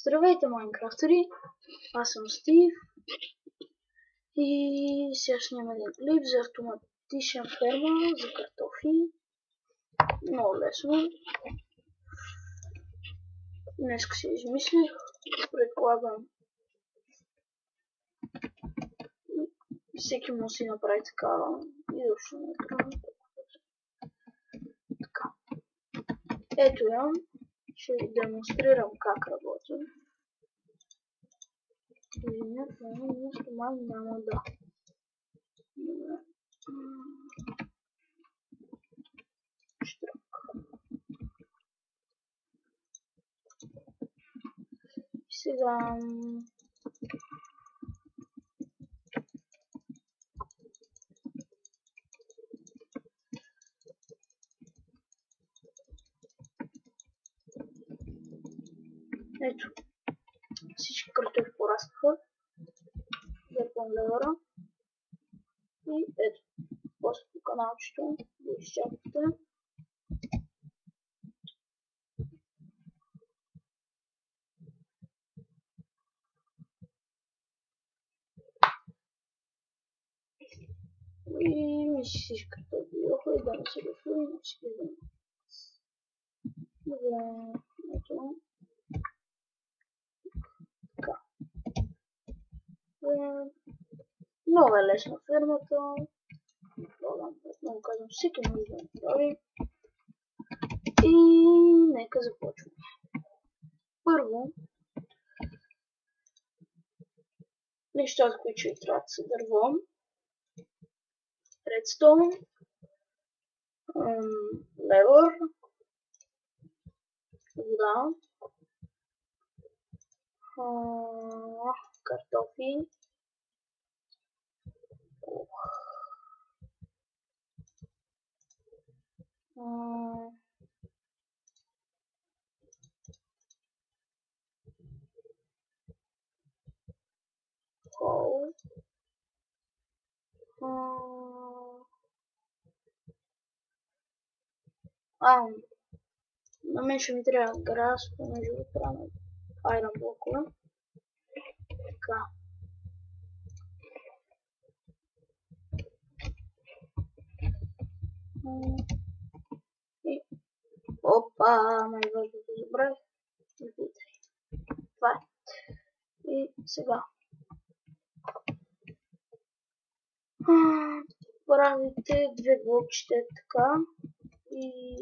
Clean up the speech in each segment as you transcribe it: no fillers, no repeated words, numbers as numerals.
Здравейте, Майнкрафтери! Аз съм Стив и сега снимам един клип за автоматична ферма за картофи. Много лесно. Днеска си измислих. Предполагам, всеки му си направи такава и защо не трябва. Така. Ето я. Ще ви демонстрирам как работи. Извинете, нещо май няма да. Сега ето, всички картофи пораснаха. Дърпам левера и ето, после по каналчето го изчаквате. И мисля всички картофи бяха и да не се дофили на всички дни. Добре, ето. Така. Много е лесна фермата. Много казвам, всеки може да направи. И нека започваме. Първо, нещата, които ще трябва са дърво, редстоун, левър, вода, картофи, кол, на мен ще ми трябва грас, понеже го правя на айрон блокове. Така. И опа, най-важното забравих. Това е. И сега. Правите две блокчета така и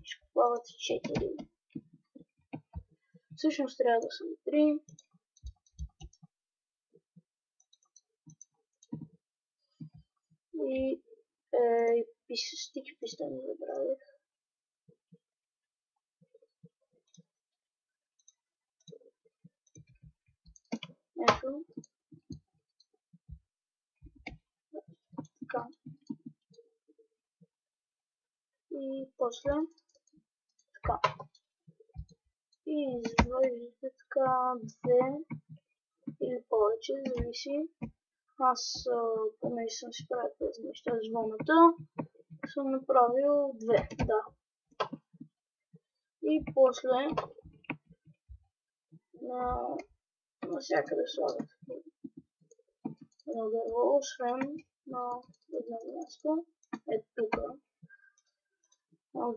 изкопавате 4. Всъщност трябва да са 3. И стики писта не забравих. Ето. Така. И после така. И изваждате така 2 или повече, зависи. Аз, понеже съм си правил тези неща с вълната, съм направил 2, да. И после навсякъде слагат едно дърво, освен на едно място. Ето тук.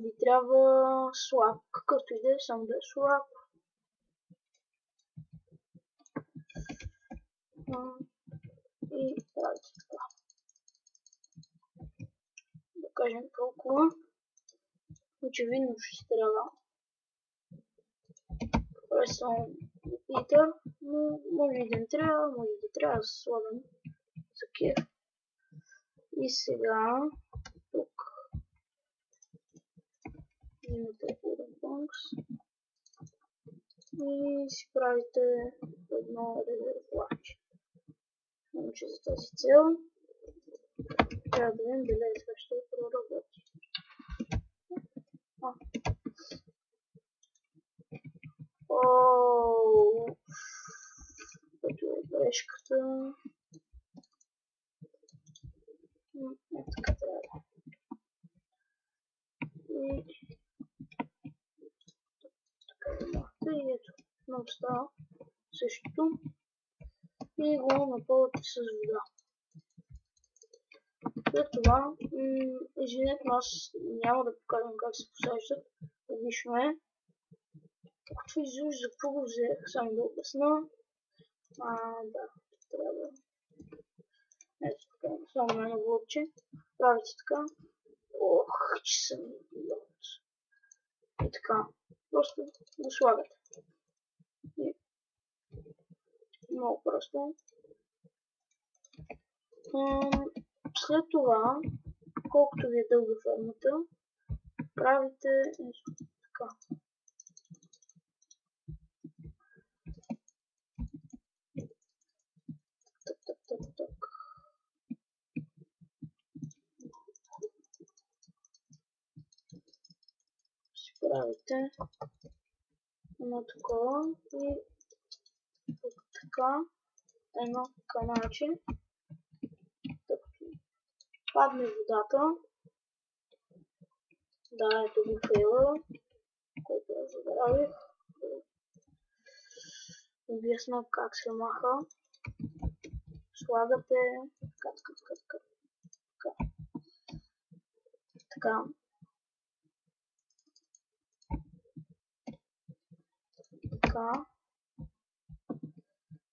Ви трябва слаб, какъвто и да е, само да е слаб. И правите така. Да кажем толкова. Очевидно ще трябва ресурс Питър, но може и да не трябва, може да трябва да слагам за кеф. И сега тук имате Wooden Planks и си правите едно резервуарче. Значи за тази цел трябва да видим дали това ще проработи. Ето е грешката. Така трябва. И така и ето. Много остава същото и го напълвате с вода. След това, извинете, аз няма да покажам как се посаждат. Логично е. Както изглежда, първо взех, само да обясна. Да, трябва. Ето така, само едно блокче. Правите така. Ох, че съм идиот. И така, просто го слагате. И много просто. След това, колкото ви е дълга фермата, правите така. Так. Си правите едно такова и така едно каналче. Падне водата. Да, ето го фейла, който я забравих. Обясна как се маха. Слагате така.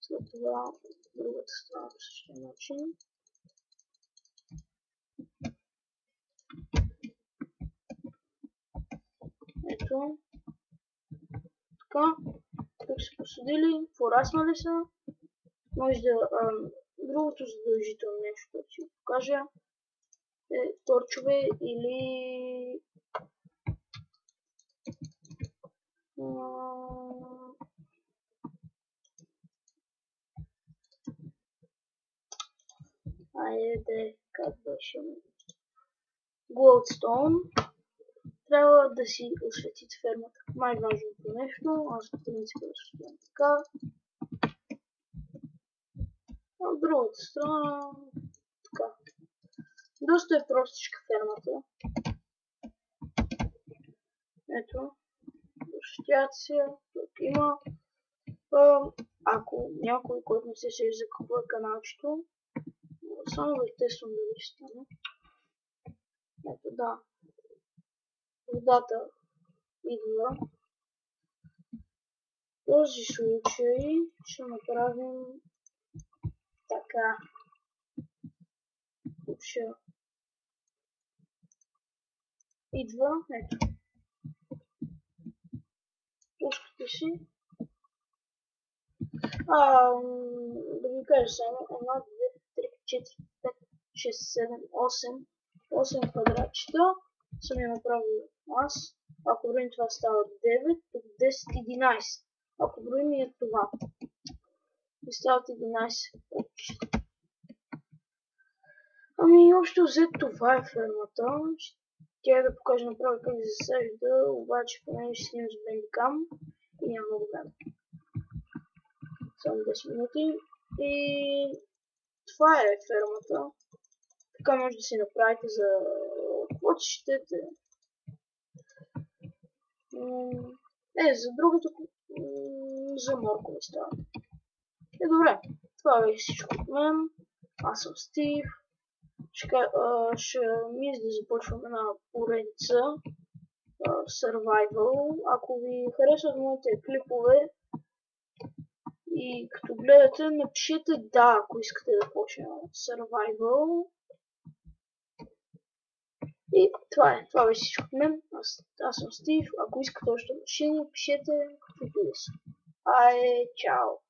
След това другата страна по същия начин. Ето. Така. Тук са посадили, пораснали са. Може да... другото задължително нещо, да си покажа, е торчове или... Айде, как беше? Glowstone. Трябва да си осветите фермата. Най-важното нещо, аз в принцип разсъждам така. А от другата страна, така. Доста е простичка фермата. Ето, осветяват се, тук има. Ако някой, който не се сеща за какво е каналчето, само да тествам дали ще стане. Ето, да. Водата идва. В този случай ще направим така. Тук ще идва, ето. Пускате си. Да ви кажа само 1, 2, 3, 4, 5, 6, 7, 8. 8 квадратчета съм я направил аз. Ако броим това става 9, тук 10, 11. Ако броим и това, стават 11 квадратчета. Общо взето това е фермата. Тя да покажа направо как да се засажда, обаче поне ще снимам с бендикам и няма много време. Само 10 минути. И това е фермата. Така може да си направите за каквото щете. За другото, за моркови става. Добре, това беше всичко от мен. Аз съм Стив. Ще мисля да започвам една поредица Survival. Ако ви харесват моите клипове и като гледате, напишете да, ако искате да почнем Survival. И това беше всичко от мен. Аз съм Стив. Ако искате още машини, пишете каквито да са. Чао!